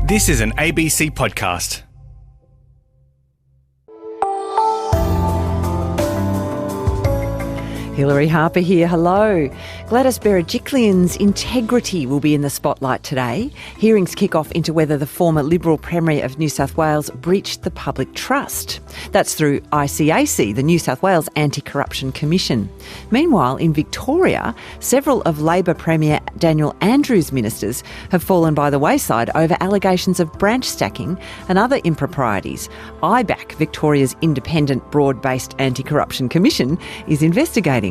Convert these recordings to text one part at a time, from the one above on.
This is an ABC podcast. Hilary Harper here, hello. Gladys Berejiklian's integrity will be in the spotlight today. Hearings kick off into whether the former Liberal Premier of New South Wales breached the public trust. That's through ICAC, the New South Wales Anti-Corruption Commission. Meanwhile, in Victoria, several of Labor Premier Daniel Andrews' ministers have fallen by the wayside over allegations of branch stacking and other improprieties. IBAC, Victoria's independent, broad-based anti-corruption commission, is investigating.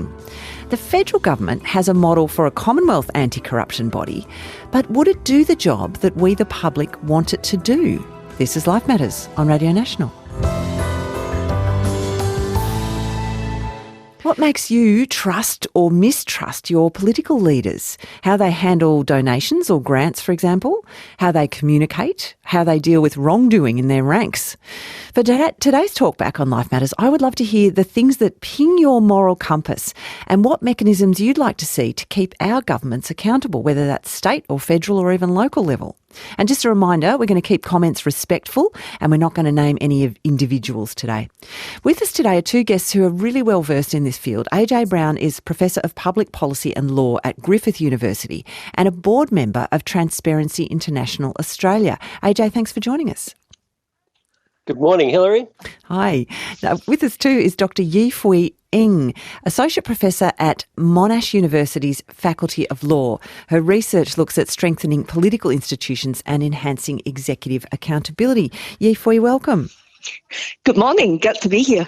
The federal government has a model for a Commonwealth anti-corruption body, but would it do the job that we, the public, want it to do? This is Life Matters on Radio National. What makes you trust or mistrust your political leaders? How they handle donations or grants, for example? How they communicate? How they deal with wrongdoing in their ranks? For today's talkback on Life Matters, I would love to hear the things that ping your moral compass and what mechanisms you'd like to see to keep our governments accountable, whether that's state or federal or even local level. And just a reminder, we're going to keep comments respectful and we're not going to name any of individuals today. With us today are two guests who are really well versed in this field. AJ Brown is Professor of Public Policy and Law at Griffith University and a board member of Transparency International Australia. AJ, thanks for joining us. Good morning, Hilary. Hi. Now, with us too is Dr. Yi-Fui Ng, Associate Professor at Monash University's Faculty of Law. Her research looks at strengthening political institutions and enhancing executive accountability. Yi-Fui, welcome. Good morning. Good to be here.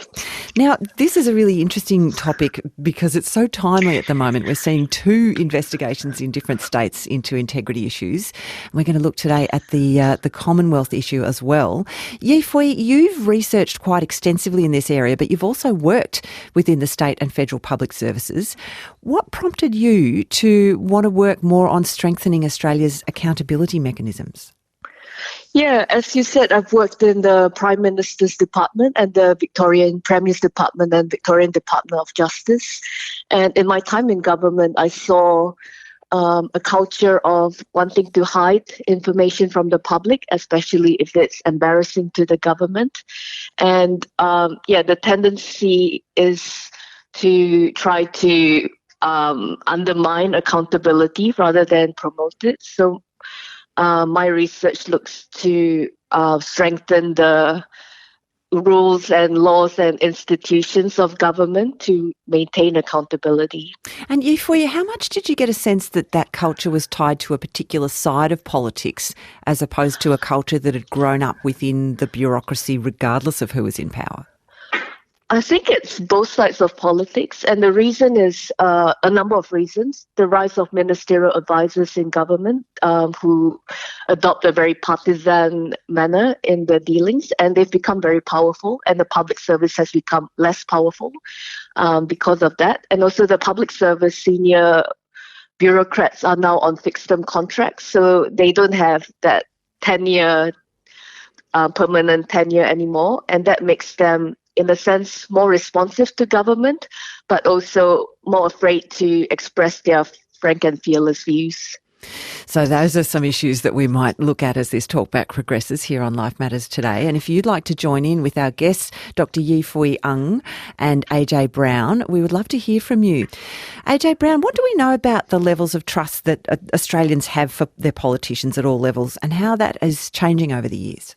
Now, this is a really interesting topic because it's so timely at the moment. We're seeing two investigations in different states into integrity issues. We're going to look today at the Commonwealth issue as well. Yi-Fui, you've researched quite extensively in this area, but you've also worked within the state and federal public services. What prompted you to want to work more on strengthening Australia's accountability mechanisms? Yeah, as you said, I've worked in the Prime Minister's Department and the Victorian Premier's Department and Victorian Department of Justice. And in my time in government, I saw a culture of wanting to hide information from the public, especially if it's embarrassing to the government. And the tendency is to try to undermine accountability rather than promote it. So my research looks to strengthen the rules and laws and institutions of government to maintain accountability. And Yi-Fui, how much did you get a sense that that culture was tied to a particular side of politics as opposed to a culture that had grown up within the bureaucracy regardless of who was in power? I think it's both sides of politics, and the reason is a number of reasons. The rise of ministerial advisors in government who adopt a very partisan manner in their dealings, and they've become very powerful, and the public service has become less powerful because of that. And also the public service senior bureaucrats are now on fixed-term contracts, so they don't have that permanent tenure anymore, and that makes them in a sense, more responsive to government, but also more afraid to express their frank and fearless views. So those are some issues that we might look at as this talkback progresses here on Life Matters today. And if you'd like to join in with our guests, Dr. Yi-Fui Ng and AJ Brown, we would love to hear from you. AJ Brown, what do we know about the levels of trust that Australians have for their politicians at all levels and how that is changing over the years?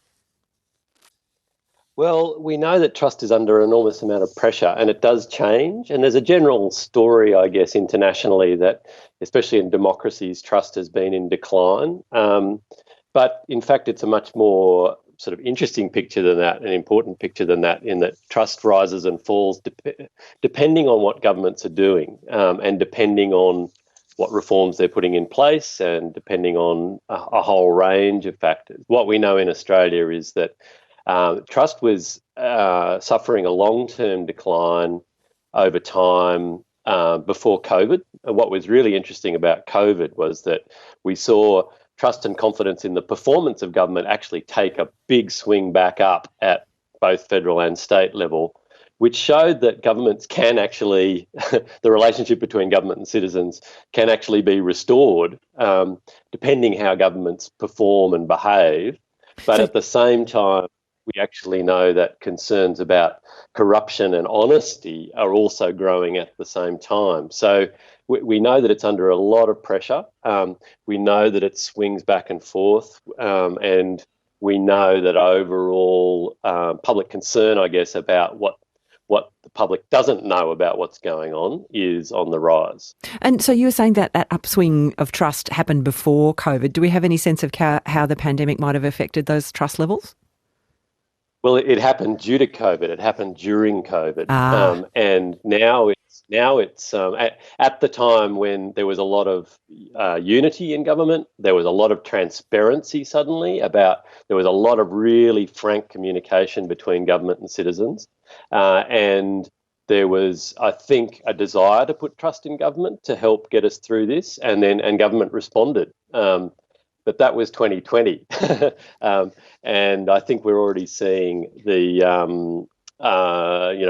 Well, we know that trust is under an enormous amount of pressure and it does change. And there's a general story, I guess, internationally that, especially in democracies, trust has been in decline. But in fact, it's a much more sort of interesting picture than that, an important picture than that, in that trust rises and falls depending on what governments are doing and depending on what reforms they're putting in place and depending on a whole range of factors. What we know in Australia is that trust was suffering a long-term decline over time before COVID. And what was really interesting about COVID was that we saw trust and confidence in the performance of government actually take a big swing back up at both federal and state level, which showed that governments can actually, the relationship between government and citizens can actually be restored depending how governments perform and behave But at the same time, we actually know that concerns about corruption and honesty are also growing at the same time. So we know that it's under a lot of pressure. We know that it swings back and forth, and we know that overall public concern, I guess, about what the public doesn't know about what's going on is on the rise. And so you were saying that upswing of trust happened before COVID. Do we have any sense of how the pandemic might have affected those trust levels? Well, it happened due to COVID. It happened during COVID, and now it's at the time when there was a lot of unity in government. There was a lot of transparency suddenly there was a lot of really frank communication between government and citizens, and there was, I think, a desire to put trust in government to help get us through this, and government responded. But that was 2020, and I think we're already seeing the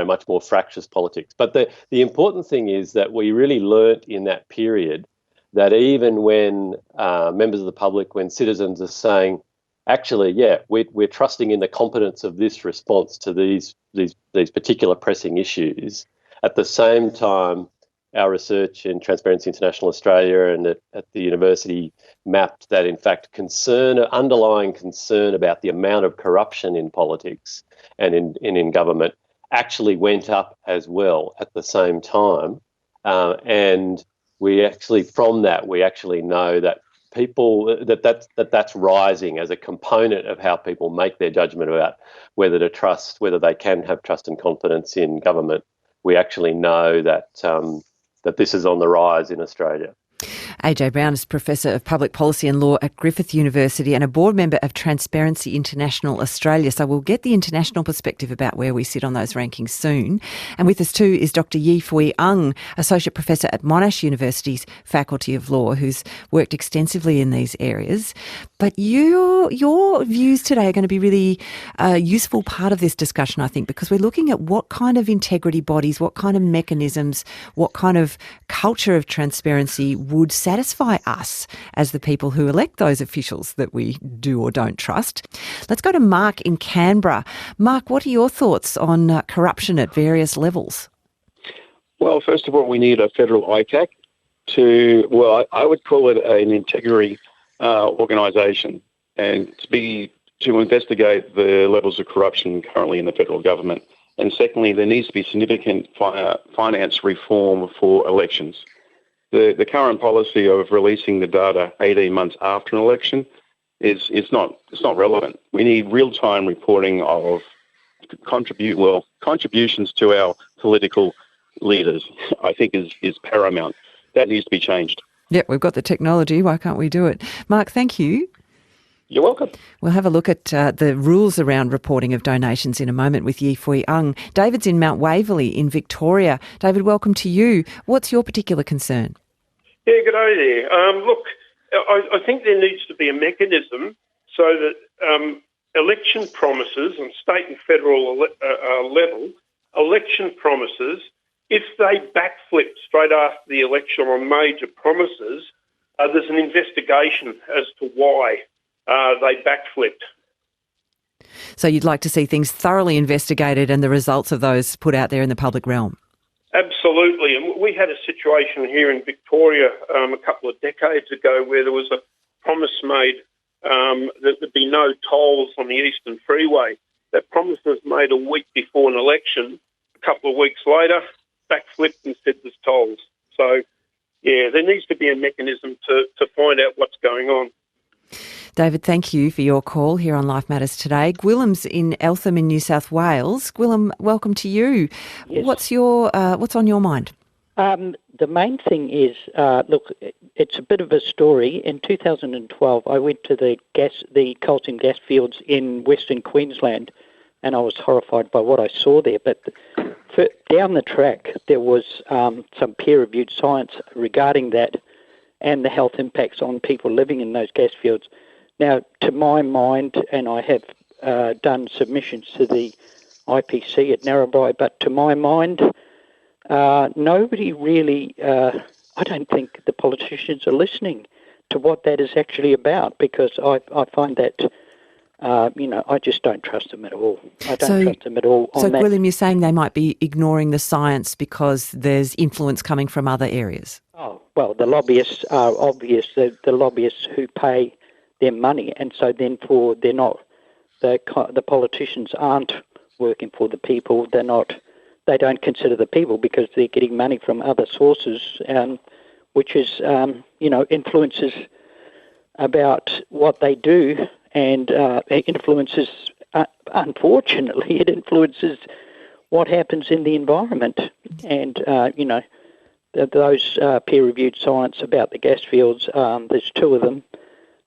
much more fractious politics. But the important thing is that we really learnt in that period that even when members of the public, when citizens are saying, actually, we're trusting in the competence of this response to these particular pressing issues, at the same time, our research in Transparency International Australia and at the university mapped that, in fact, underlying concern about the amount of corruption in politics and in government actually went up as well at the same time. And we actually know that that's rising as a component of how people make their judgment about whether they can have trust and confidence in government. We actually know that this is on the rise in Australia. AJ Brown is Professor of Public Policy and Law at Griffith University and a board member of Transparency International Australia. So we'll get the international perspective about where we sit on those rankings soon. And with us too is Dr. Yi-Fui Ng, Associate Professor at Monash University's Faculty of Law, who's worked extensively in these areas. But your views today are going to be really a useful part of this discussion, I think, because we're looking at what kind of integrity bodies, what kind of mechanisms, what kind of culture of transparency would satisfy us as the people who elect those officials that we do or don't trust. Let's go to Mark in Canberra. Mark, what are your thoughts on corruption at various levels? Well, first of all, we need a federal ICAC I would call it an integrity organisation, and to investigate the levels of corruption currently in the federal government. And secondly, there needs to be significant finance reform for elections. The current policy of releasing the data 18 months after an election is not relevant. We need real-time reporting of contributions to our political leaders, I think is paramount. That needs to be changed. Yeah, we've got the technology. Why can't we do it? Mark, thank you. You're welcome. We'll have a look at the rules around reporting of donations in a moment with Yi-Fui Ng. David's in Mount Waverley in Victoria. David, welcome to you. What's your particular concern? Yeah, good day there. Look, I think there needs to be a mechanism so that election promises on state and federal level, election promises, if they backflip straight after the election on major promises, there's an investigation as to why they backflipped. So you'd like to see things thoroughly investigated and the results of those put out there in the public realm? Absolutely. And we had a situation here in Victoria a couple of decades ago where there was a promise made that there'd be no tolls on the Eastern Freeway. That promise was made a week before an election. A couple of weeks later, backflipped and said there's tolls. So, yeah, there needs to be a mechanism to find out what's going on. David, thank you for your call here on Life Matters today. Gwillim's in Eltham in New South Wales. Gwillim, welcome to you. Yes. What's on your mind? The main thing is, look, it's a bit of a story. In 2012, I went to the Coalton gas fields in Western Queensland, and I was horrified by what I saw there. But down the track, there was some peer-reviewed science regarding that and the health impacts on people living in those gas fields. Now, to my mind, and I have done submissions to the IPC at Narrabri, but to my mind, nobody really, I don't think the politicians are listening to what that is actually about, because I find that I just don't trust them at all. I don't trust them at all on so, that. William, you're saying they might be ignoring the science because there's influence coming from other areas? Oh, well, the lobbyists are obvious. The lobbyists who pay their money, and so then they're not, the politicians aren't working for the people. They don't consider the people because they're getting money from other sources, which is, influences about what they do, and it influences, unfortunately, it influences what happens in the environment. And, those peer-reviewed science about the gas fields, there's 2 of them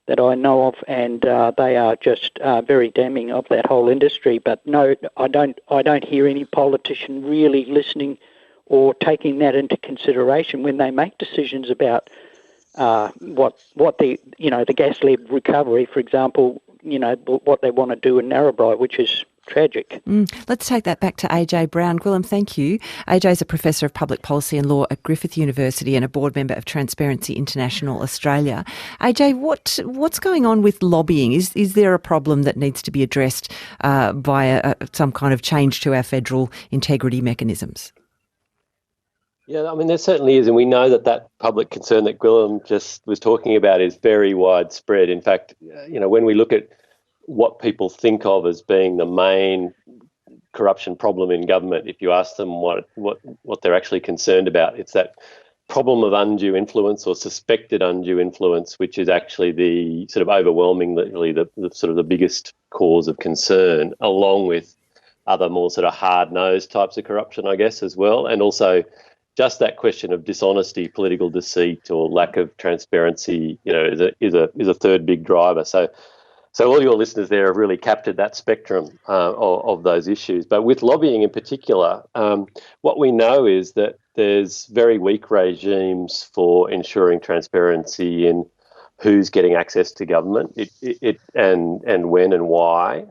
that I know of, and they are just very damning of that whole industry. But no, I don't hear any politician really listening or taking that into consideration when they make decisions about what the gas-led recovery, for example, what they want to do in Narrabri, which is tragic. Let's take that back to AJ Brown. Gwilym, thank you. AJ is a Professor of Public Policy and Law at Griffith University and a board member of Transparency International Australia. AJ, what's going on with lobbying? Is there a problem that needs to be addressed by some kind of change to our federal integrity mechanisms? Yeah, I mean, there certainly is, and we know that public concern that Gwilym just was talking about is very widespread. In fact, when we look at what people think of as being the main corruption problem in government, if you ask them what they're actually concerned about, it's that problem of undue influence or suspected undue influence, which is actually the sort of overwhelmingly the sort of the biggest cause of concern, along with other more sort of hard-nosed types of corruption, I guess, as well, and also just that question of dishonesty, political deceit, or lack of transparency, is a third big driver. So all your listeners there have really captured that spectrum of those issues. But with lobbying in particular, what we know is that there's very weak regimes for ensuring transparency in who's getting access to government, and when and why.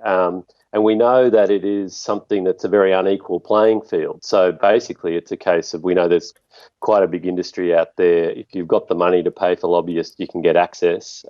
And we know that it is something that's a very unequal playing field. So basically it's a case of, we know there's quite a big industry out there. If you've got the money to pay for lobbyists, you can get access.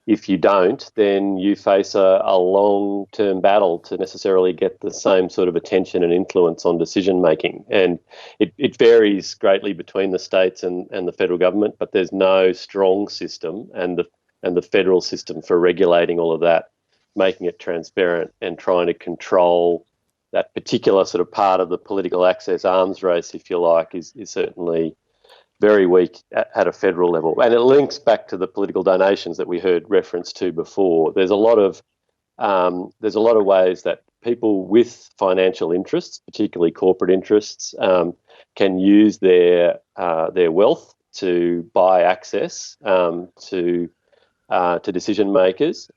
If you don't, then you face a long-term battle to necessarily get the same sort of attention and influence on decision-making. And it varies greatly between the states and the federal government, but there's no strong system, and the federal system for regulating all of that, making it transparent and trying to control that particular sort of part of the political access arms race, if you like, is certainly very weak at a federal level. And it links back to the political donations that we heard reference to before. There's a lot of ways that people with financial interests, particularly corporate interests, can use their wealth to buy access to decision makers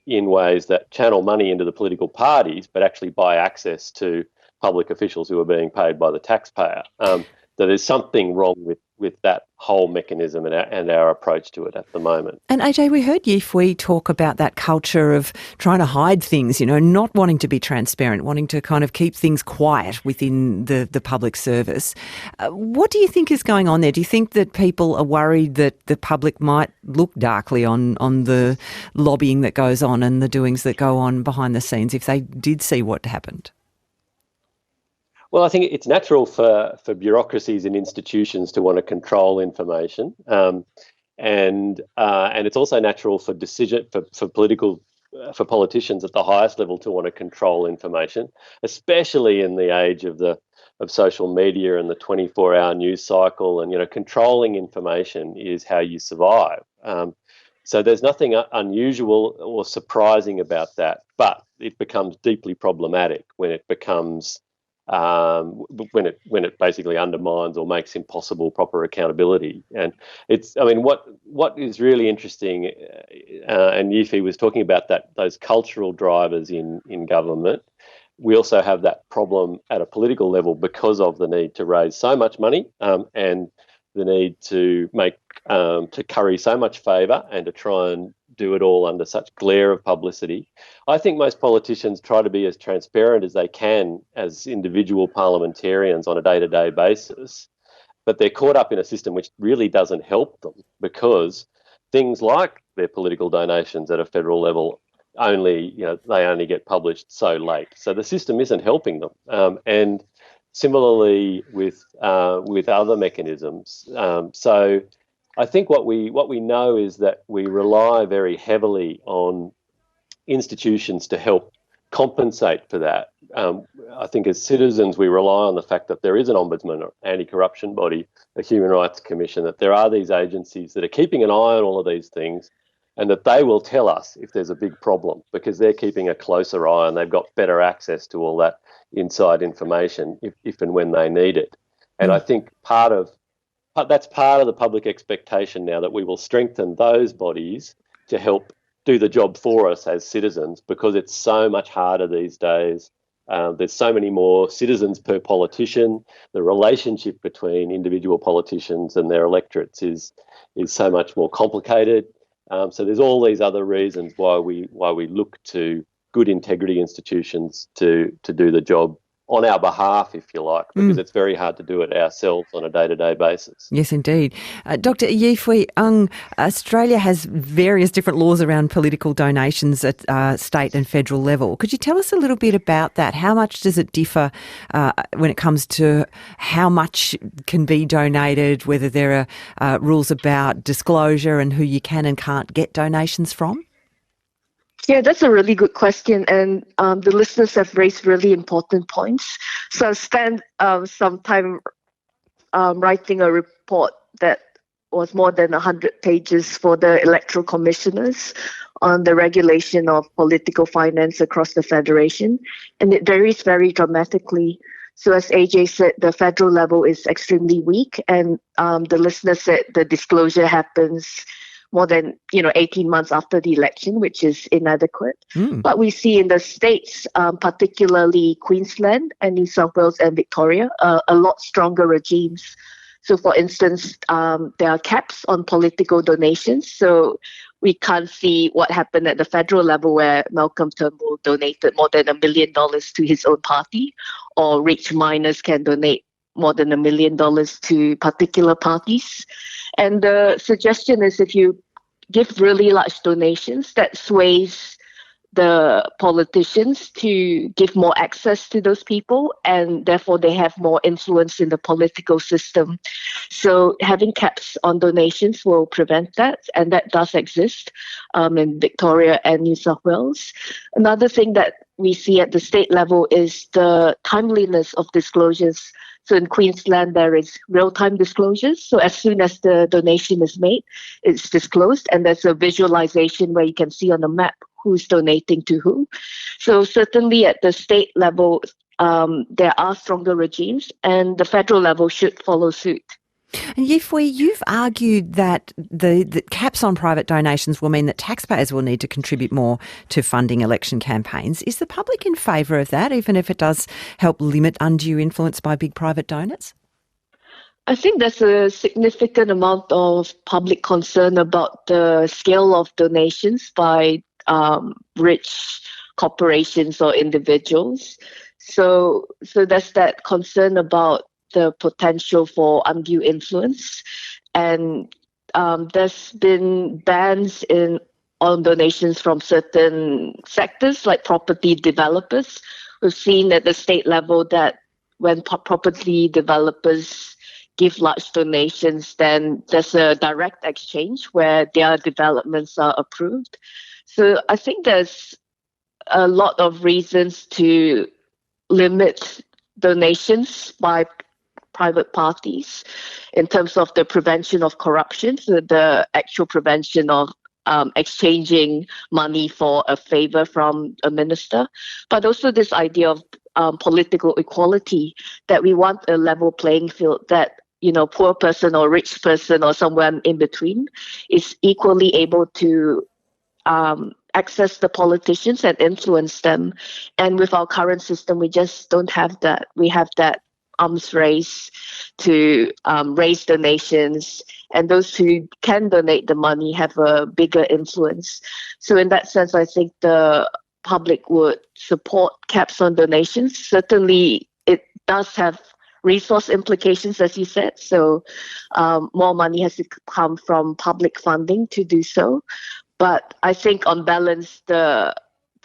in ways that channel money into the political parties, but actually buy access to public officials who are being paid by the taxpayer. So there's something wrong with that whole mechanism and our approach to it at the moment. And AJ, we heard Yifwi talk about that culture of trying to hide things, not wanting to be transparent, wanting to kind of keep things quiet within the public service. What do you think is going on there? Do you think that people are worried that the public might look darkly on the lobbying that goes on and the doings that go on behind the scenes if they did see what happened? Well, I think it's natural for bureaucracies and institutions to want to control information, and it's also natural for politicians at the highest level to want to control information, especially in the age of social media and the 24-hour news cycle. And controlling information is how you survive. So there's nothing unusual or surprising about that, but it becomes deeply problematic when it becomes when it basically undermines or makes impossible proper accountability. And what is really interesting, and Yifwi was talking about those cultural drivers in government. We also have that problem at a political level because of the need to raise so much money and the need to curry so much favour and to try and do it all under such glare of publicity. I think most politicians try to be as transparent as they can as individual parliamentarians on a day-to-day basis, but they're caught up in a system which really doesn't help them, because things like their political donations at a federal level they only get published so late. So the system isn't helping them. And similarly with other mechanisms. So I think what we know is that we rely very heavily on institutions to help compensate for that. I think as citizens, we rely on the fact that there is an ombudsman or anti-corruption body, a human rights commission, that there are these agencies that are keeping an eye on all of these things, and that they will tell us if there's a big problem because they're keeping a closer eye and they've got better access to all that inside information if and when they need it. And I think that's part of the public expectation now, that we will strengthen those bodies to help do the job for us as citizens, because it's so much harder these days. There's so many more citizens per politician. The relationship between individual politicians and their electorates is so much more complicated. So there's all these other reasons why we look to good integrity institutions to do the job on our behalf, if you like, because it's very hard to do it ourselves on a day-to-day basis. Yes, indeed. Dr. Yi Fui Ng, Australia has various different laws around political donations at state and federal level. Could you tell us a little bit about that? How much does it differ when it comes to how much can be donated, whether there are rules about disclosure and who you can and can't get donations from? Yeah, that's a really good question, and the listeners have raised really important points. So I spent some time writing a report that was more than 100 pages for the electoral commissioners on the regulation of political finance across the Federation, and it varies very dramatically. So as AJ said, the federal level is extremely weak, and the listener said the disclosure happens more than 18 months after the election, which is inadequate. But we see in the states, particularly Queensland and New South Wales and Victoria, a lot stronger regimes. So for instance, there are caps on political donations. So we can't see what happened at the federal level where Malcolm Turnbull donated more than $1 million to his own party, or rich minors can donate more than $1 million to particular parties. And the suggestion is, if you give really large donations, that sways the politicians to give more access to those people, and therefore they have more influence in the political system. So having caps on donations will prevent that, and that does exist in Victoria and New South Wales. Another thing that we see at the state level is the timeliness of disclosures. So in Queensland, there is real-time disclosures. So as soon as the donation is made, it's disclosed, and there's a visualization where you can see on the map who's donating to who. So certainly at the state level, there are stronger regimes, and the federal level should follow suit. And Yi Fui, you've argued that the caps on private donations will mean that taxpayers will need to contribute more to funding election campaigns. Is the public in favour of that, even if it does help limit undue influence by big private donors? I think there's a significant amount of public concern about the scale of donations by rich corporations or individuals. So there's that concern about the potential for undue influence, and there's been bans on donations from certain sectors like property developers. We've seen at the state level that when property developers give large donations, then there's a direct exchange where their developments are approved. So I think there's a lot of reasons to limit donations by private parties in terms of the prevention of corruption, so the actual prevention of exchanging money for a favor from a minister, but also this idea of political equality, that we want a level playing field, that poor person or rich person or someone in between is equally able to access the politicians and influence them. And with our current system, we just don't have that. We have that arms race to raise donations, and those who can donate the money have a bigger influence. So in that sense, I think the public would support caps on donations. Certainly, it does have resource implications, as you said. So more money has to come from public funding to do so. But I think on balance, the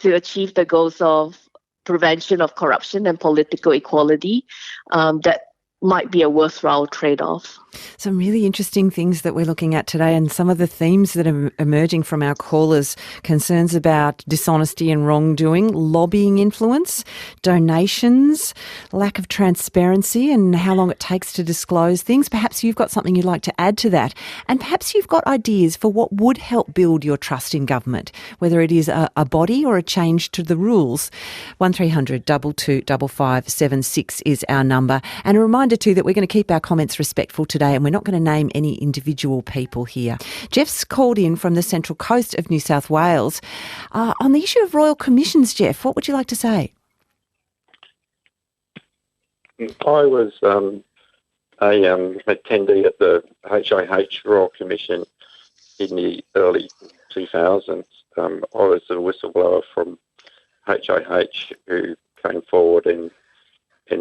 to achieve the goals of prevention of corruption and political equality, that might be a worthwhile trade-off. Some really interesting things that we're looking at today, and some of the themes that are emerging from our callers: concerns about dishonesty and wrongdoing, lobbying influence, donations, lack of transparency and how long it takes to disclose things. Perhaps you've got something you'd like to add to that, and perhaps you've got ideas for what would help build your trust in government, whether it is a body or a change to the rules. 1300 22 5576 is our number. And a reminder too that we're going to keep our comments respectful today, and we're not going to name any individual people here. Jeff's called in from the Central Coast of New South Wales. On the issue of royal commissions, Jeff, what would you like to say? I was a attendee at the HIH Royal Commission in the early 2000s. I was a whistleblower from HIH who came forward and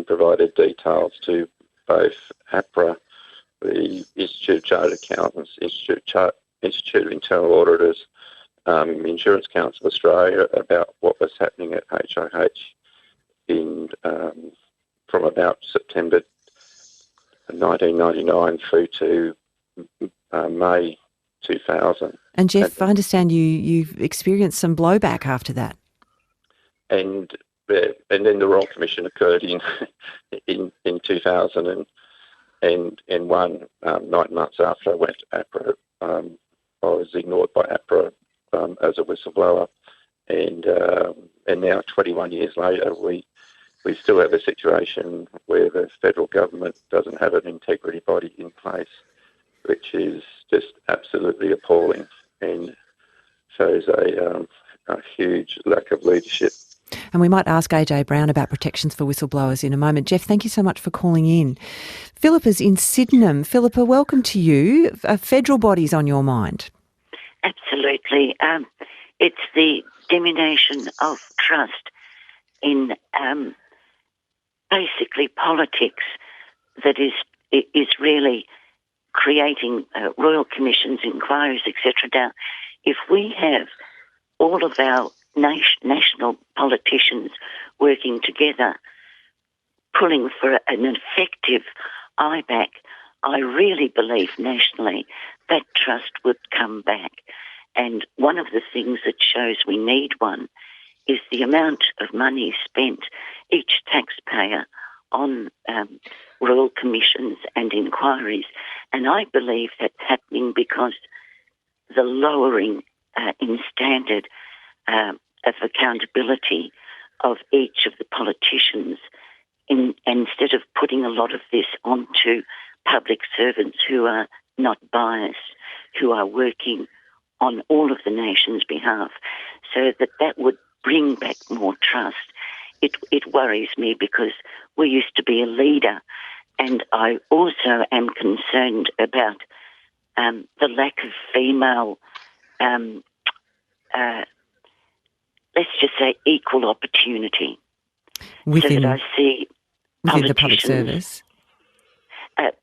provided details to both APRA, the Institute of Chartered Accountants, Institute of Internal Auditors, Insurance Council of Australia, about what was happening at HIH from about September 1999 through to May 2000. And Jeff, I understand you've experienced some blowback after that. And then the Royal Commission occurred in 2001, 9 months after I went to APRA. I was ignored by APRA as a whistleblower, and now 21 years later, we still have a situation where the federal government doesn't have an integrity body in place, which is just absolutely appalling and shows a huge lack of leadership. And we might ask AJ Brown about protections for whistleblowers in a moment. Jeff, thank you so much for calling in. Philippa's in Sydenham. Philippa, welcome to you. Federal bodies on your mind? Absolutely. It's the diminution of trust in basically politics that is really creating royal commissions, inquiries, etc. Now, if we have all of our national politicians working together, pulling for an effective IBAC, I really believe nationally that trust would come back. And one of the things that shows we need one is the amount of money spent each taxpayer on royal commissions and inquiries. And I believe that's happening because the lowering in standard of accountability of each of the politicians, instead of putting a lot of this onto public servants who are not biased, who are working on all of the nation's behalf, so that would bring back more trust. It worries me because we used to be a leader, and I also am concerned about the lack of female, let's just say, equal opportunity. Within, so that I see within the public service?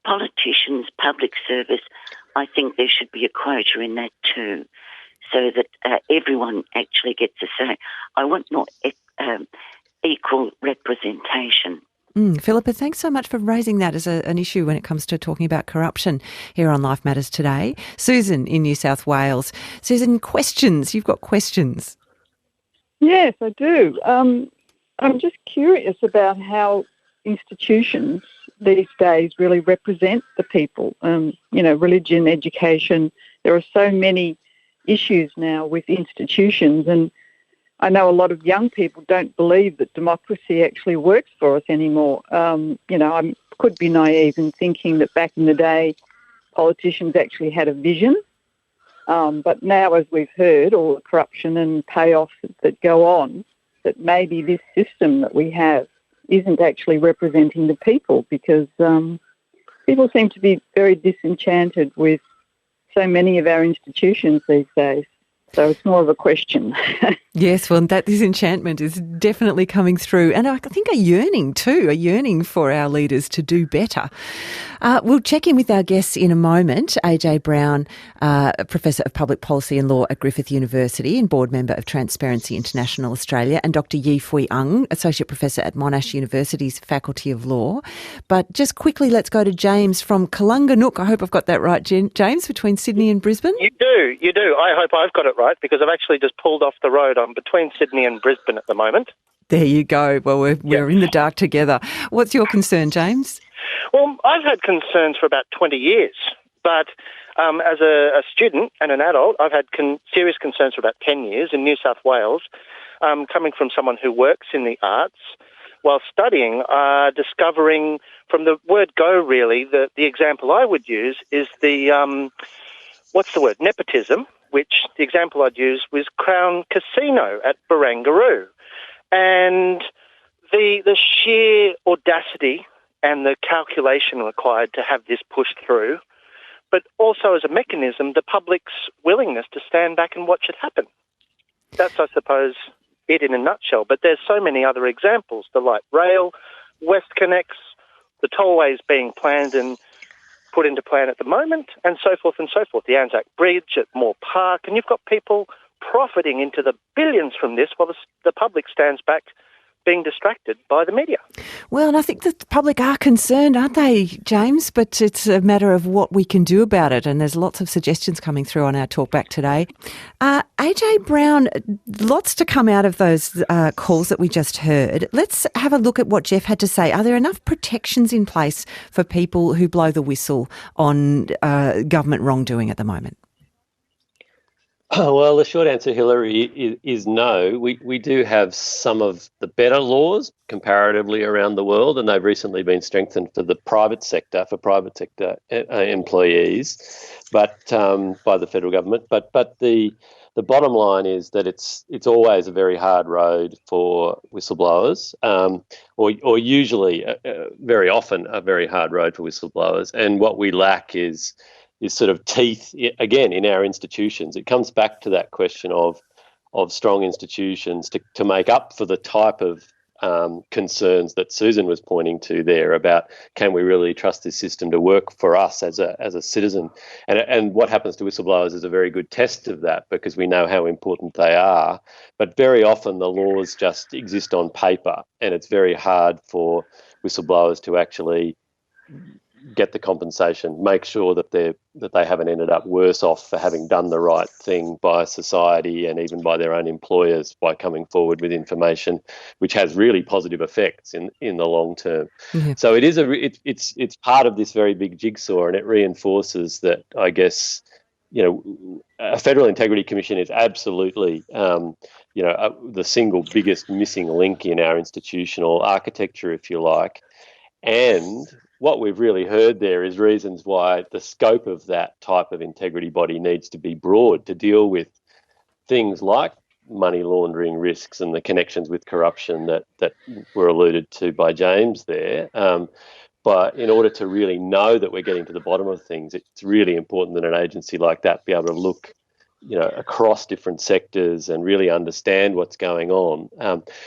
Politicians, public service, I think there should be a quota in that too, so that everyone actually gets a say. I want more equal representation. Philippa, thanks so much for raising that as an issue when it comes to talking about corruption here on Life Matters today. Susan in New South Wales. Susan, questions? You've got questions. Yes, I do. I'm just curious about how institutions these days really represent the people. Religion, education. There are so many issues now with institutions, and I know a lot of young people don't believe that democracy actually works for us anymore. I could be naive in thinking that back in the day politicians actually had a vision. But now, as we've heard, all the corruption and payoffs that go on, that maybe this system that we have isn't actually representing the people, because people seem to be very disenchanted with so many of our institutions these days. So it's more of a question. Yes, well, that disenchantment is definitely coming through. And I think a yearning for our leaders to do better. We'll check in with our guests in a moment. AJ Brown, Professor of Public Policy and Law at Griffith University and board member of Transparency International Australia, and Dr. Yi Fui Ng, Associate Professor at Monash University's Faculty of Law. But just quickly, let's go to James from Kalanganuk. I hope I've got that right, James, between Sydney and Brisbane. You do. I hope I've got it right, because I've actually just pulled off the road. I'm between Sydney and Brisbane at the moment. There you go. Well, we're in the dark together. What's your concern, James? Well, I've had concerns for about 20 years, but as a student and an adult, I've had serious concerns for about 10 years in New South Wales, coming from someone who works in the arts. While studying, discovering from the word go, really, the example I would use is the, nepotism, which the example I'd use was Crown Casino at Barangaroo. And the sheer audacity and the calculation required to have this pushed through, but also as a mechanism, the public's willingness to stand back and watch it happen. That's, I suppose, it in a nutshell. But there's so many other examples, the light rail, WestConnex, the tollways being planned and put into plan at the moment, and so forth and so forth. The Anzac Bridge at Moore Park, and you've got people profiting into the billions from this while the public stands back being distracted by the media. Well, and I think that the public are concerned, aren't they, James? But it's a matter of what we can do about it, and there's lots of suggestions coming through on our talkback today. AJ Brown, lots to come out of those calls that we just heard. Let's have a look at what Jeff had to say. Are there enough protections in place for people who blow the whistle on government wrongdoing at the moment? Well, the short answer, Hillary, is no. We do have some of the better laws comparatively around the world, and they've recently been strengthened for the private sector, employees, but by the federal government. But the bottom line is that it's always a very hard road for whistleblowers, or usually very often a very hard road for whistleblowers. And what we lack is sort of teeth, again, in our institutions. It comes back to that question of strong institutions to make up for the type of concerns that Susan was pointing to there about, can we really trust this system to work for us as a citizen? And what happens to whistleblowers is a very good test of that, because we know how important they are. But very often the laws just exist on paper, and it's very hard for whistleblowers to actually get the compensation, make sure that they haven't ended up worse off for having done the right thing by society and even by their own employers by coming forward with information which has really positive effects in the long term. Mm-hmm. So it is it's part of this very big jigsaw, and it reinforces that, I guess, a Federal Integrity Commission is absolutely the single biggest missing link in our institutional architecture, if you like. And what we've really heard there is reasons why the scope of that type of integrity body needs to be broad to deal with things like money laundering risks and the connections with corruption that were alluded to by James there. But in order to really know that we're getting to the bottom of things, it's really important that an agency like that be able to look across different sectors and really understand what's going on.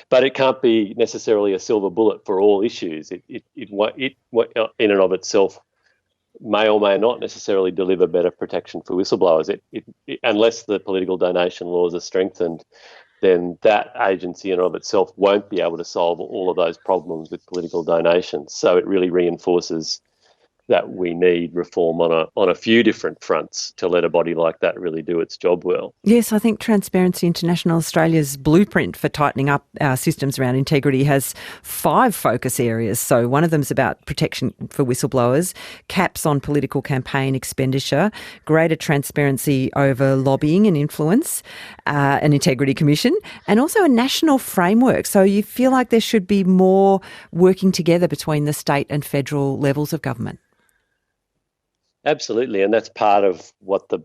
But it can't be necessarily a silver bullet for all issues. It in and of itself may or may not necessarily deliver better protection for whistleblowers. Unless the political donation laws are strengthened, then that agency in and of itself won't be able to solve all of those problems with political donations. So it really reinforces that we need reform on a few different fronts to let a body like that really do its job well. Yes, I think Transparency International Australia's blueprint for tightening up our systems around integrity has 5 focus areas. So one of them is about protection for whistleblowers, caps on political campaign expenditure, greater transparency over lobbying and influence, an integrity commission, and also a national framework. So you feel like there should be more working together between the state and federal levels of government. Absolutely, and that's part of what the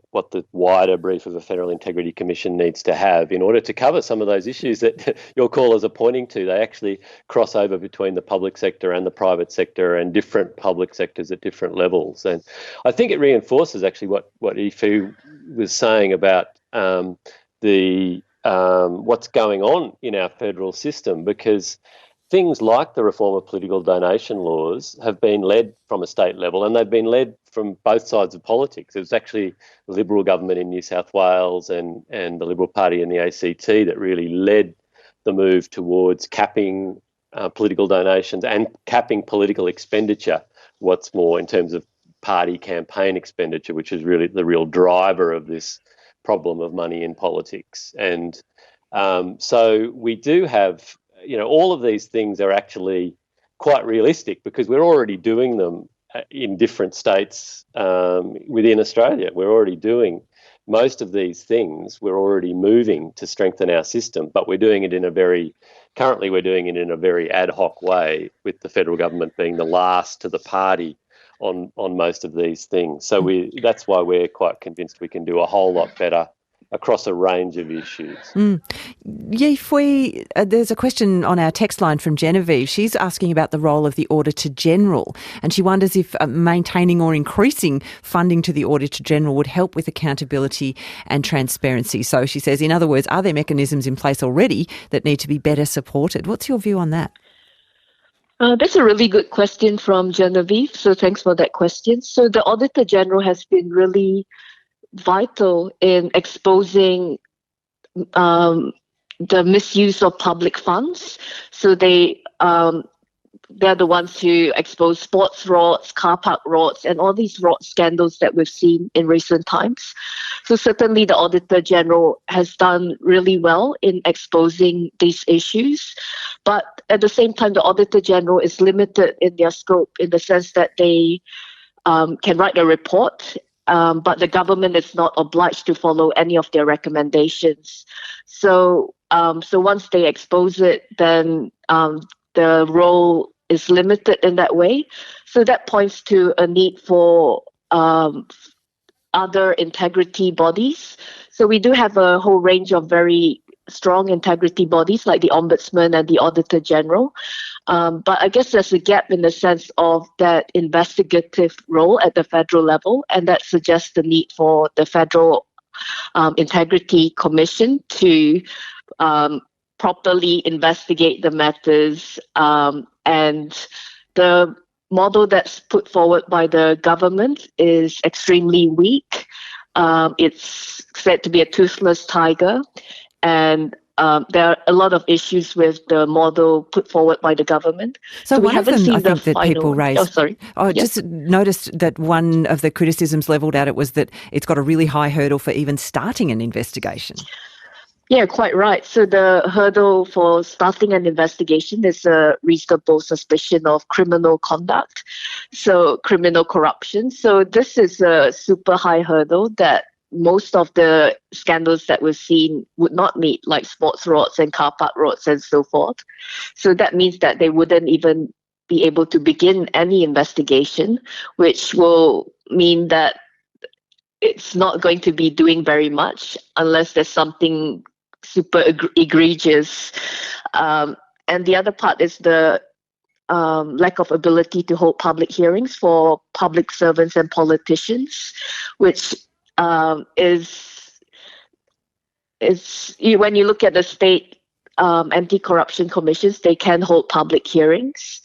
wider brief of a Federal Integrity Commission needs to have in order to cover some of those issues that your callers are pointing to. They actually cross over between the public sector and the private sector and different public sectors at different levels. And I think it reinforces actually what Ifu was saying about the what's going on in our federal system, because things like the reform of political donation laws have been led from a state level, and they've been led from both sides of politics. It was actually the Liberal government in New South Wales and the Liberal Party in the ACT that really led the move towards capping political donations and capping political expenditure, what's more, in terms of party campaign expenditure, which is really the real driver of this problem of money in politics. And so we do have, all of these things are actually quite realistic because we're already doing them in different states within Australia. We're already doing most of these things. We're already moving to strengthen our system, but we're doing it currently we're doing it in a very ad hoc way, with the federal government being the last to the party on most of these things. So that's why we're quite convinced we can do a whole lot better across a range of issues. Yifui, there's a question on our text line from Genevieve. She's asking about the role of the Auditor General, and she wonders if maintaining or increasing funding to the Auditor General would help with accountability and transparency. So she says, in other words, are there mechanisms in place already that need to be better supported? What's your view on that? That's a really good question from Genevieve, so thanks for that question. So the Auditor General has been really vital in exposing the misuse of public funds. So they're the ones who expose sports rorts, car park rorts, and all these rort scandals that we've seen in recent times. So certainly the Auditor General has done really well in exposing these issues. But at the same time, the Auditor General is limited in their scope, in the sense that they can write a report, but the government is not obliged to follow any of their recommendations. So once they expose it, then the role is limited in that way. So that points to a need for other integrity bodies. So we do have a whole range of very strong integrity bodies like the Ombudsman and the Auditor General. But I guess there's a gap in the sense of that investigative role at the federal level, and that suggests the need for the Federal Integrity Commission to properly investigate the matters. And the model that's put forward by the government is extremely weak. It's said to be a toothless tiger, and there are a lot of issues with the model put forward by the government. So we one of haven't them, seen I think, the that final people one. raised... Oh, sorry. Just noticed that one of the criticisms levelled at it was that it's got a really high hurdle for even starting an investigation. Yeah, quite right. So the hurdle for starting an investigation is a reasonable suspicion of criminal conduct, so criminal corruption. So this is a super high hurdle that most of the scandals that we've seen would not meet, like sports rorts and car park rorts and so forth. So that means that they wouldn't even be able to begin any investigation, which will mean that it's not going to be doing very much unless there's something super egregious. And the other part is the lack of ability to hold public hearings for public servants and politicians, which is when you look at the state anti-corruption commissions, they can hold public hearings.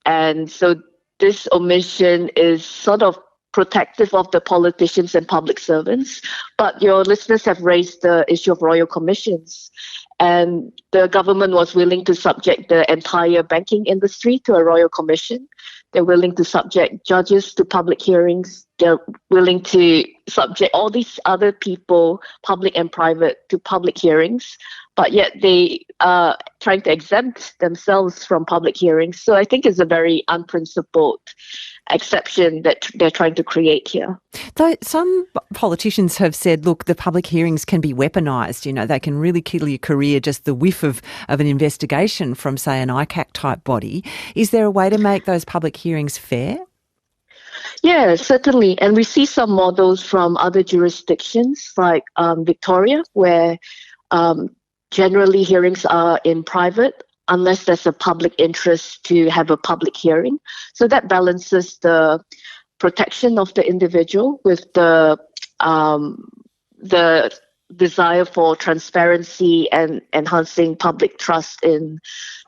And so this omission is sort of protective of the politicians and public servants. But your listeners have raised the issue of royal commissions, and the government was willing to subject the entire banking industry to a royal commission. They're willing to subject judges to public hearings. They're willing to subject all these other people, public and private, to public hearings. But yet they are trying to exempt themselves from public hearings. So I think it's a very unprincipled exception that they're trying to create here. Though some politicians have said, look, the public hearings can be weaponised. They can really kill your career, just the whiff of an investigation from, say, an ICAC type body. Is there a way to make those public hearings fair? Yeah, certainly. And we see some models from other jurisdictions like Victoria, where generally hearings are in private unless there's a public interest to have a public hearing. So that balances the protection of the individual with the desire for transparency and enhancing public trust in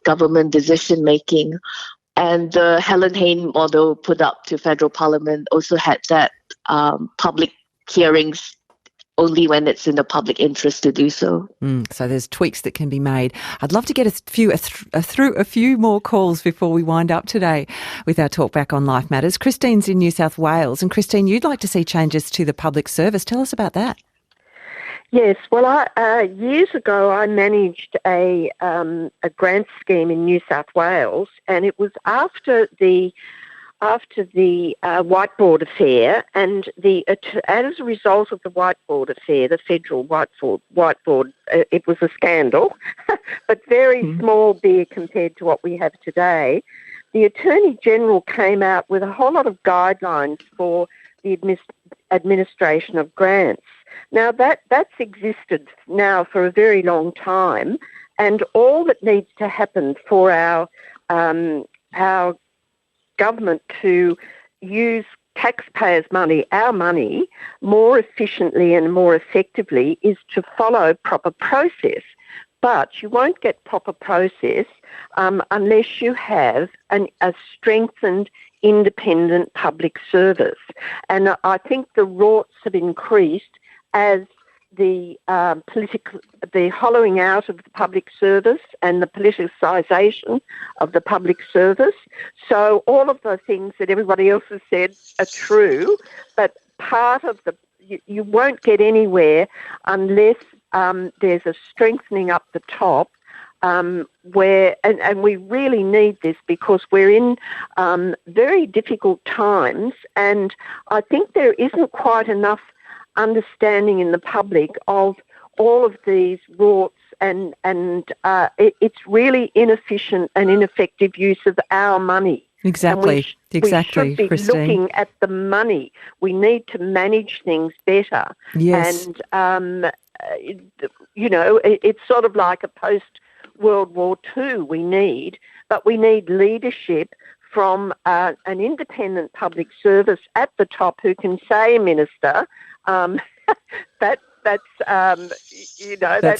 government decision making. And the Helen Hayne model put up to federal parliament also had that public hearings only when it's in the public interest to do so. So there's tweaks that can be made. I'd love to get through a few more calls before we wind up today with our talk back on Life Matters. Christine's in New South Wales, and Christine, you'd like to see changes to the public service. Tell us about that. Yes, well, years ago I managed a grant scheme in New South Wales, and it was after the whiteboard affair, and as a result of the whiteboard affair, the federal whiteboard, it was a scandal, but very small beer compared to what we have today. The Attorney General came out with a whole lot of guidelines for the administration of grants. Now, that's existed now for a very long time, and all that needs to happen for our government to use taxpayers' money, our money, more efficiently and more effectively is to follow proper process. But you won't get proper process unless you have a strengthened independent public service. And I think the rorts have increased as the hollowing out of the public service and the politicisation of the public service. So all of the things that everybody else has said are true, but part of you won't get anywhere unless there's a strengthening up the top, where we really need this because we're in very difficult times, and I think there isn't quite enough understanding in the public of all of these rorts, and it's really inefficient and ineffective use of our money. Exactly, we should be Christine. Looking at the money. We need to manage things better. Yes. And, it's sort of like a post-World War II we need leadership from an independent public service at the top who can say, Minister, that's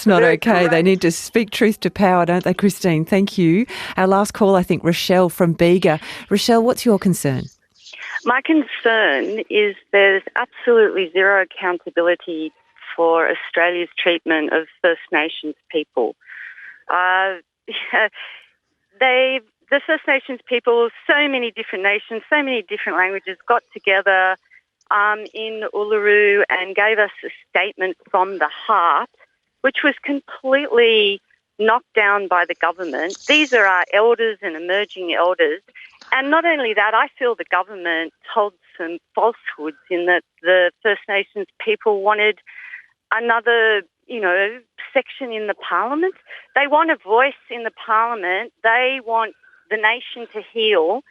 not okay. They need to speak truth to power, don't they, Christine? Thank you. Our last call, I think, Rochelle from Bega. Rochelle, what's your concern? My concern is there's absolutely zero accountability for Australia's treatment of First Nations people. The First Nations people, so many different nations, so many different languages got together in Uluru and gave us a statement from the heart, which was completely knocked down by the government. These are our elders and emerging elders. And not only that, I feel the government told some falsehoods in that the First Nations people wanted another, section in the parliament. They want a voice in the parliament. They want the nation to heal.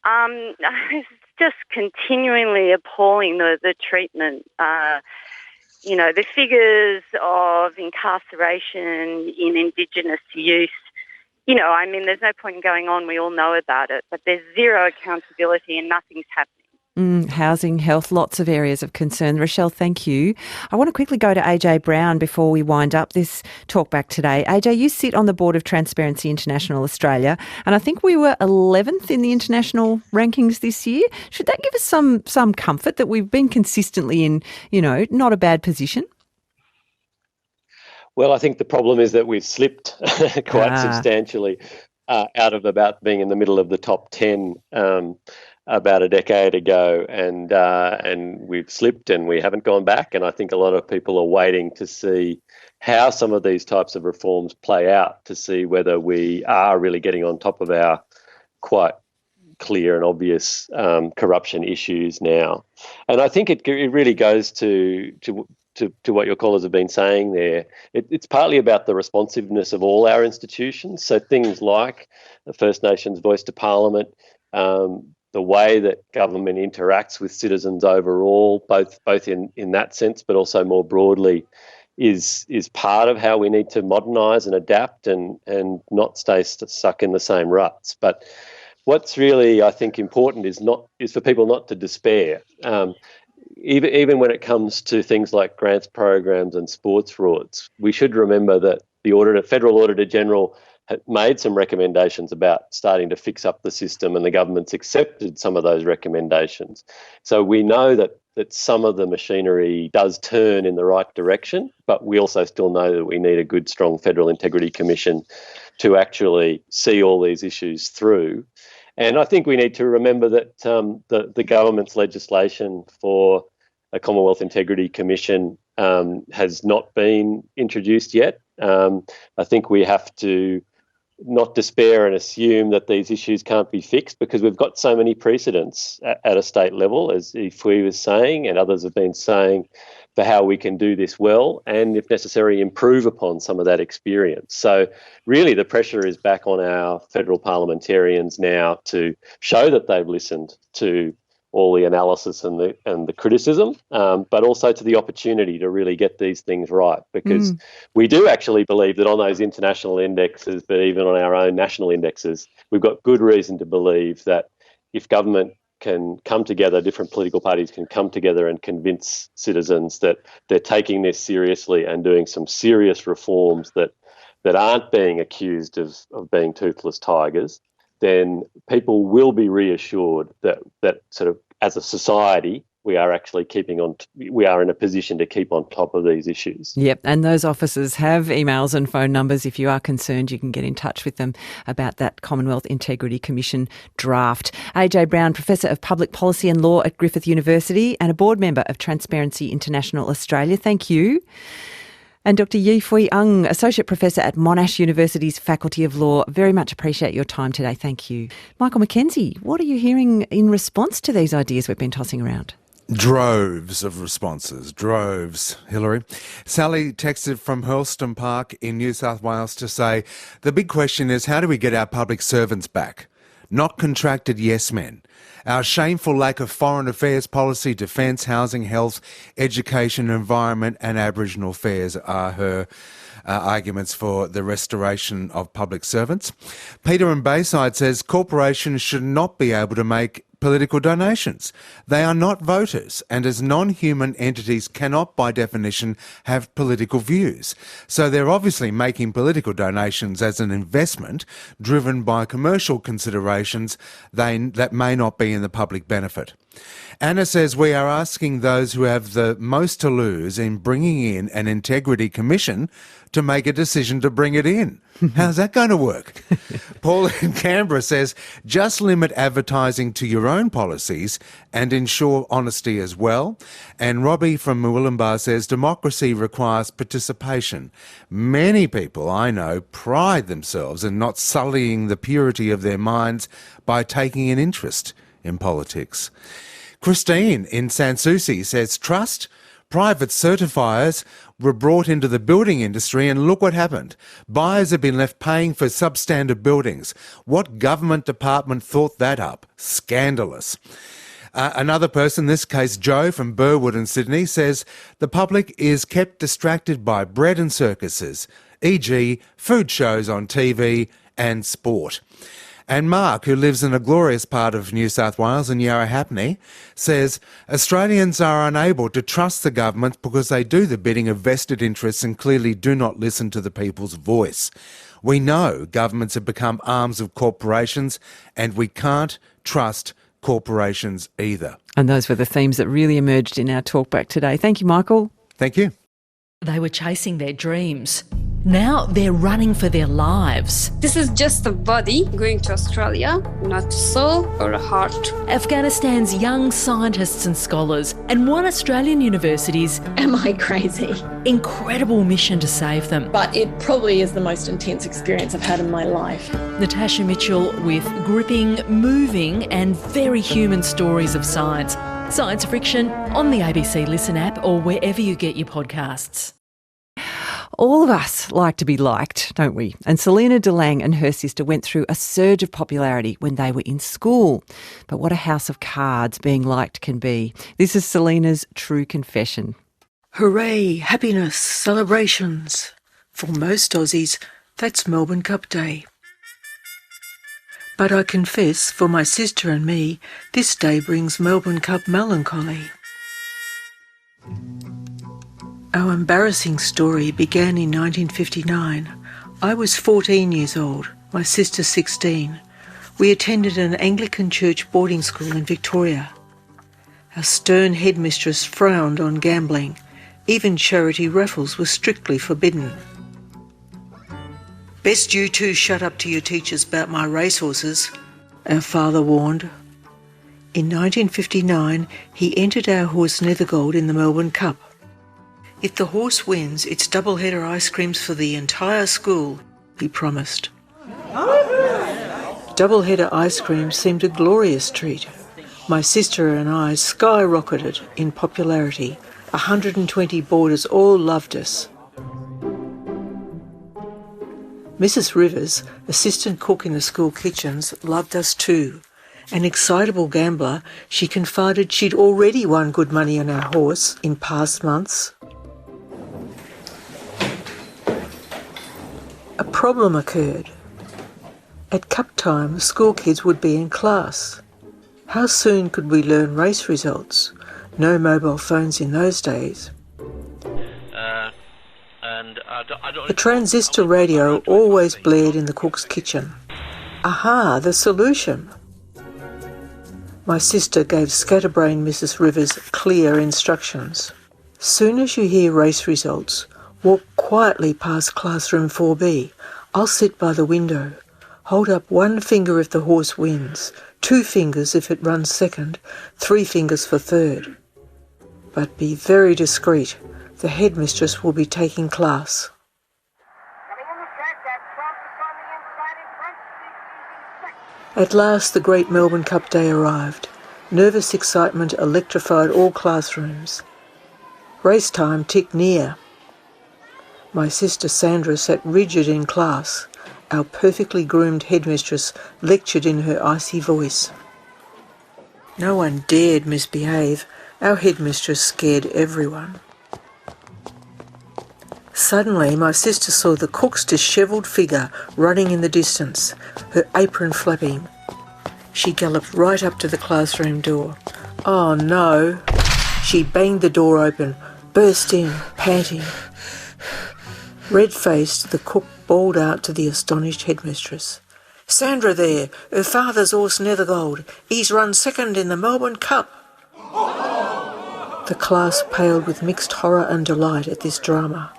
It's just continually appalling, the treatment. The figures of incarceration in Indigenous youth. There's no point in going on. We all know about it. But there's zero accountability and nothing's happening. Housing, health, lots of areas of concern. Rochelle, thank you. I want to quickly go to AJ Brown before we wind up this talk back today. AJ, you sit on the board of Transparency International Australia, and I think we were 11th in the international rankings this year. Should that give us some comfort that we've been consistently in, not a bad position? Well, I think the problem is that we've slipped quite substantially out of about being in the middle of the top 10 about a decade ago, and we've slipped and we haven't gone back. And I think a lot of people are waiting to see how some of these types of reforms play out, to see whether we are really getting on top of our quite clear and obvious corruption issues now. And I think it really goes to what your callers have been saying there. It's partly about the responsiveness of all our institutions. So things like the First Nations voice to Parliament, the way that government interacts with citizens overall, both in that sense, but also more broadly, is part of how we need to modernise and adapt and not stay stuck in the same ruts. But what's really, I think, important is for people not to despair. even when it comes to things like grants programs and sports frauds, we should remember that the Federal Auditor General had made some recommendations about starting to fix up the system, and the government's accepted some of those recommendations. So we know that some of the machinery does turn in the right direction, but we also still know that we need a good, strong Federal Integrity Commission to actually see all these issues through. And I think we need to remember that the government's legislation for a Commonwealth Integrity Commission has not been introduced yet. I think we have to not despair and assume that these issues can't be fixed, because we've got so many precedents at a state level, as Ifui was saying and others have been saying, for how we can do this well and, if necessary, improve upon some of that experience. So really the pressure is back on our federal parliamentarians now to show that they've listened to all the analysis and the criticism, but also to the opportunity to really get these things right, because we do actually believe that on those international indexes, but even on our own national indexes, we've got good reason to believe that if government can come together, different political parties can come together and convince citizens that they're taking this seriously and doing some serious reforms that aren't being accused of being toothless tigers, then people will be reassured that sort of as a society we are actually we are in a position to keep on top of these issues. Yep, and those officers have emails and phone numbers. If you are concerned, you can get in touch with them about that Commonwealth Integrity Commission draft. AJ Brown, Professor of Public Policy and Law at Griffith University and a board member of Transparency International Australia. Thank you. And Dr Yifui Ng, Associate Professor at Monash University's Faculty of Law. Very much appreciate your time today. Thank you. Michael McKenzie, what are you hearing in response to these ideas we've been tossing around? Droves of responses. Droves, Hillary. Sally texted from Hurlstone Park in New South Wales to say, the big question is, how do we get our public servants back? Not contracted yes men. Our shameful lack of foreign affairs policy, defence, housing, health, education, environment and Aboriginal affairs are her arguments for the restoration of public servants. Peter in Bayside says corporations should not be able to make political donations. They are not voters, and as non-human entities cannot by definition have political views. So they're obviously making political donations as an investment driven by commercial considerations that may not be in the public benefit. Anna says we are asking those who have the most to lose in bringing in an integrity commission to make a decision to bring it in. How's that going to work? Paul in Canberra says just limit advertising to your own policies and ensure honesty as well. And Robbie from Murwillumbah says democracy requires participation. Many people I know pride themselves in not sullying the purity of their minds by taking an interest in politics. Christine in Sanssouci says trust. Private certifiers were brought into the building industry and look what happened. Buyers have been left paying for substandard buildings. What government department thought that up? Scandalous. Another person, in this case Joe from Burwood in Sydney, says the public is kept distracted by bread and circuses, e.g. food shows on TV and sport. And Mark, who lives in a glorious part of New South Wales in Yarrahappini, says Australians are unable to trust the government because they do the bidding of vested interests and clearly do not listen to the people's voice. We know governments have become arms of corporations and we can't trust corporations either. And those were the themes that really emerged in our talkback today. Thank you, Michael. Thank you. They were chasing their dreams. Now they're running for their lives. This is just a body going to Australia, not a soul or a heart. Afghanistan's young scientists and scholars and one Australian university's Am I crazy? incredible mission to save them. But it probably is the most intense experience I've had in my life. Natasha Mitchell with gripping, moving and very human stories of science. Science Friction on the ABC Listen app or wherever you get your podcasts. All of us like to be liked, don't we? And Selena DeLang and her sister went through a surge of popularity when they were in school. But what a house of cards being liked can be. This is Selena's true confession. Hooray, happiness, celebrations. For most Aussies, that's Melbourne Cup Day. But I confess, for my sister and me, this day brings Melbourne Cup melancholy. Our embarrassing story began in 1959. I was 14 years old, my sister 16. We attended an Anglican church boarding school in Victoria. Our stern headmistress frowned on gambling. Even charity raffles were strictly forbidden. "Best you two shut up to your teachers about my racehorses," our father warned. In 1959, he entered our horse Nethergold in the Melbourne Cup. "If the horse wins, it's double-header ice creams for the entire school," he promised. Double-header ice cream seemed a glorious treat. My sister and I skyrocketed in popularity. 120 boarders all loved us. Mrs. Rivers, assistant cook in the school kitchens, loved us too. An excitable gambler, she confided she'd already won good money on our horse in past months. A problem occurred. At cup time, school kids would be in class. How soon could we learn race results? No mobile phones in those days. The transistor radio always blared in the cook's kitchen. Aha, the solution! My sister gave scatterbrained Mrs. Rivers clear instructions. Soon as you hear race results, walk quietly past classroom 4B. I'll sit by the window. Hold up one finger if the horse wins, 2 fingers if it runs second, 3 fingers for third. But be very discreet. The headmistress will be taking class. At last the great Melbourne Cup day arrived. Nervous excitement electrified all classrooms. Race time ticked near. My sister Sandra sat rigid in class. Our perfectly groomed headmistress lectured in her icy voice. No one dared misbehave. Our headmistress scared everyone. Suddenly, my sister saw the cook's dishevelled figure running in the distance, her apron flapping. She galloped right up to the classroom door. Oh no! She banged the door open, burst in, panting. Red-faced, the cook bawled out to the astonished headmistress. "Sandra there, her father's horse Nethergold. He's run second in the Melbourne Cup." The class paled with mixed horror and delight at this drama.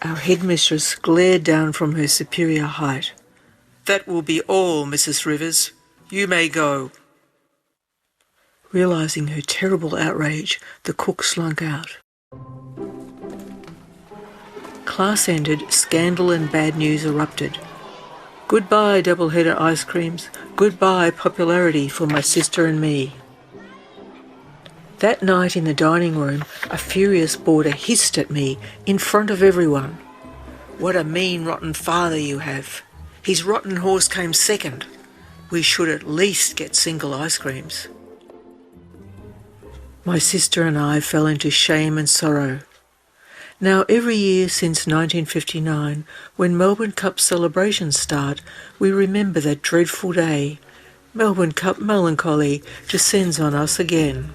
Our headmistress glared down from her superior height. "That will be all, Mrs. Rivers. You may go." Realising her terrible outrage, the cook slunk out. Class ended, scandal and bad news erupted. Goodbye double-header ice creams, goodbye popularity for my sister and me. That night in the dining room, a furious boarder hissed at me in front of everyone. "What a mean, rotten father you have. His rotten horse came second. We should at least get single ice creams." My sister and I fell into shame and sorrow. Now, every year since 1959, when Melbourne Cup celebrations start, we remember that dreadful day. Melbourne Cup melancholy descends on us again.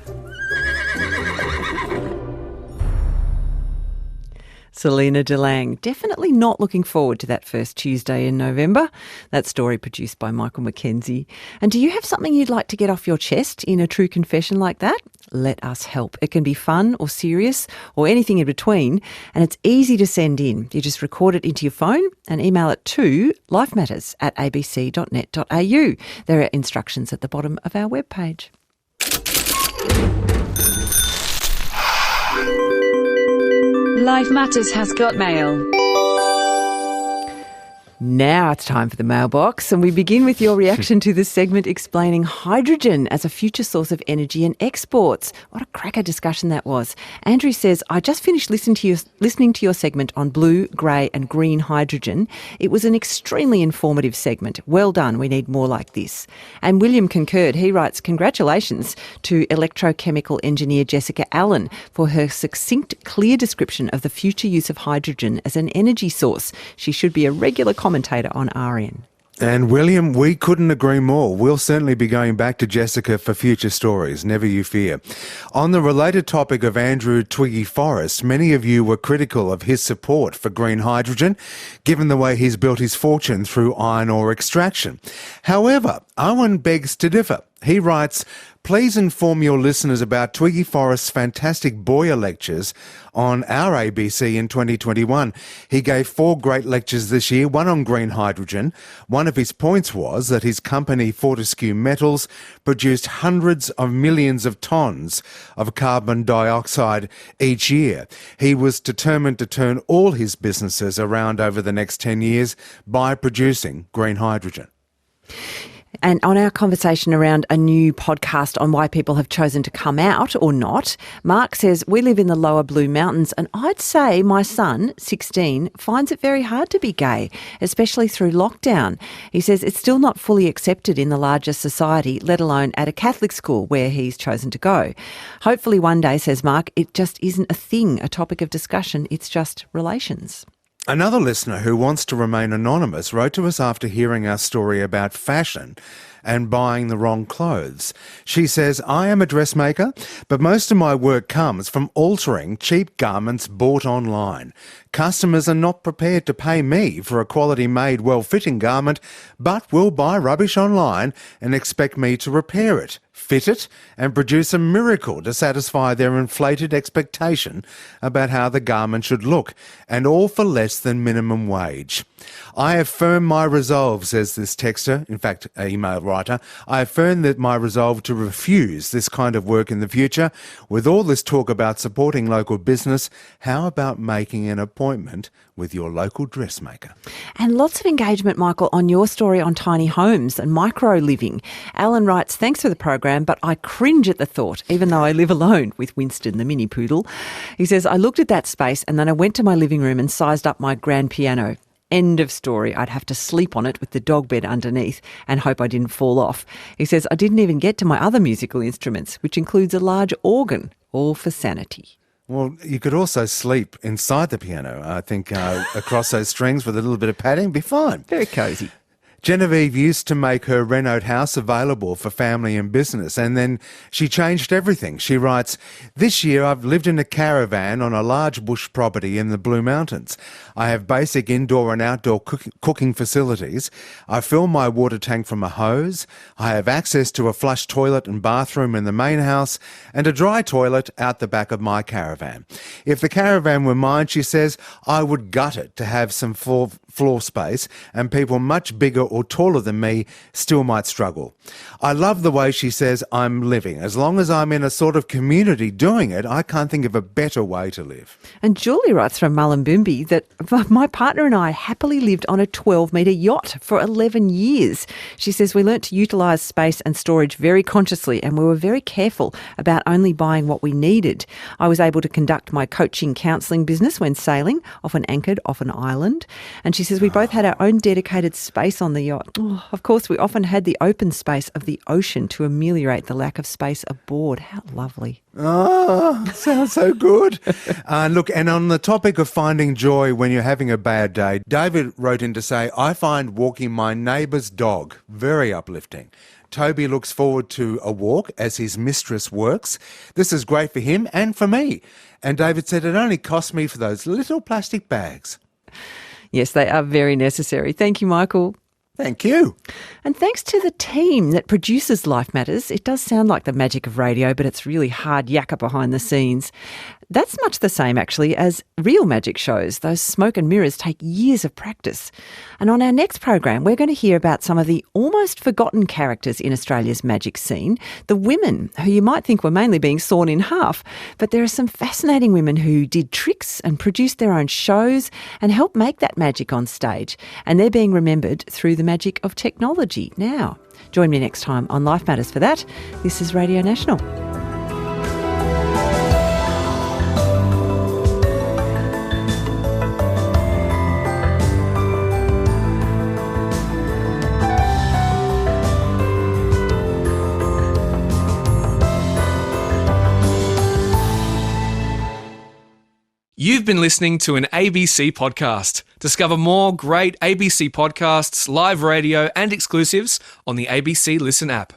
Selena DeLang, definitely not looking forward to that first Tuesday in November. That story produced by Michael McKenzie. And do you have something you'd like to get off your chest in a true confession like that? Let us help. It can be fun or serious or anything in between, and it's easy to send in. You just record it into your phone and email it to lifematters@abc.net.au. There are instructions at the bottom of our webpage. Life Matters has got mail. Now it's time for the mailbox, and we begin with your reaction to this segment explaining hydrogen as a future source of energy and exports. What a cracker discussion that was. Andrew says, I just finished listening to your segment on blue, grey and green hydrogen. It was an extremely informative segment. Well done. We need more like this. And William concurred. He writes, congratulations to electrochemical engineer Jessica Allen for her succinct, clear description of the future use of hydrogen as an energy source. She should be a regular commentator on RN. And William, we couldn't agree more. We'll certainly be going back to Jessica for future stories, never you fear. On the related topic of Andrew Twiggy Forrest, many of you were critical of his support for green hydrogen, given the way he's built his fortune through iron ore extraction. However, Owen begs to differ. He writes, please inform your listeners about Twiggy Forrest's fantastic Boyer lectures on our ABC in 2021. He gave 4 great lectures this year, one on green hydrogen. One of his points was that his company, Fortescue Metals, produced hundreds of millions of tonnes of carbon dioxide each year. He was determined to turn all his businesses around over the next 10 years by producing green hydrogen. And on our conversation around a new podcast on why people have chosen to come out or not, Mark says, we live in the lower Blue Mountains and I'd say my son, 16, finds it very hard to be gay, especially through lockdown. He says it's still not fully accepted in the larger society, let alone at a Catholic school where he's chosen to go. Hopefully one day, says Mark, it just isn't a thing, a topic of discussion, it's just relations. Another listener who wants to remain anonymous wrote to us after hearing our story about fashion and buying the wrong clothes. She says, I am a dressmaker, but most of my work comes from altering cheap garments bought online. Customers are not prepared to pay me for a quality-made, well-fitting garment, but will buy rubbish online and expect me to repair it, fit it, and produce a miracle to satisfy their inflated expectation about how the garment should look, and all for less than minimum wage. I affirm my resolve, says this texter, in fact, an email writer, I affirm that my resolve to refuse this kind of work in the future. With all this talk about supporting local business, how about making an appointment with your local dressmaker? And lots of engagement, Michael, on your story on tiny homes and micro-living. Alan writes, thanks for the program, but I cringe at the thought, even though I live alone with Winston, the mini poodle. He says, I looked at that space and then I went to my living room and sized up my grand piano. End of story. I'd have to sleep on it with the dog bed underneath and hope I didn't fall off. He says, I didn't even get to my other musical instruments, which includes a large organ, all for sanity. Well, you could also sleep inside the piano, I think, across those strings with a little bit of padding, be fine. Very cosy. Genevieve used to make her Renault house available for family and business, and then she changed everything. She writes, this year I've lived in a caravan on a large bush property in the Blue Mountains. I have basic indoor and outdoor cooking facilities. I fill my water tank from a hose. I have access to a flush toilet and bathroom in the main house and a dry toilet out the back of my caravan. If the caravan were mine, she says, I would gut it to have some floor space, and people much bigger or taller than me still might struggle. I love the way she says I'm living. As long as I'm in a sort of community doing it, I can't think of a better way to live. And Julie writes from Mullumbimby that my partner and I happily lived on a 12-metre yacht for 11 years. She says we learnt to utilise space and storage very consciously, and we were very careful about only buying what we needed. I was able to conduct my coaching counselling business when sailing, often anchored off an island. And she says we both had our own dedicated space on the yacht. Oh, of course, we often had the open space of the ocean to ameliorate the lack of space aboard. How lovely. Oh, sounds so good. Look, and on the topic of finding joy when you're having a bad day, David wrote in to say, I find walking my neighbour's dog very uplifting. Toby looks forward to a walk as his mistress works. This is great for him and for me. And David said it only cost me for those little plastic bags. Yes, they are very necessary. Thank you, Michael. Thank you. And thanks to the team that produces Life Matters. It does sound like the magic of radio, but it's really hard yakka behind the scenes. That's much the same, actually, as real magic shows. Those smoke and mirrors take years of practice. And on our next program, we're going to hear about some of the almost forgotten characters in Australia's magic scene, the women who you might think were mainly being sawn in half. But there are some fascinating women who did tricks and produced their own shows and helped make that magic on stage. And they're being remembered through the magic of technology now. Join me next time on Life Matters for that. This is Radio National. You've been listening to an ABC podcast. Discover more great ABC podcasts, live radio and exclusives on the ABC Listen app.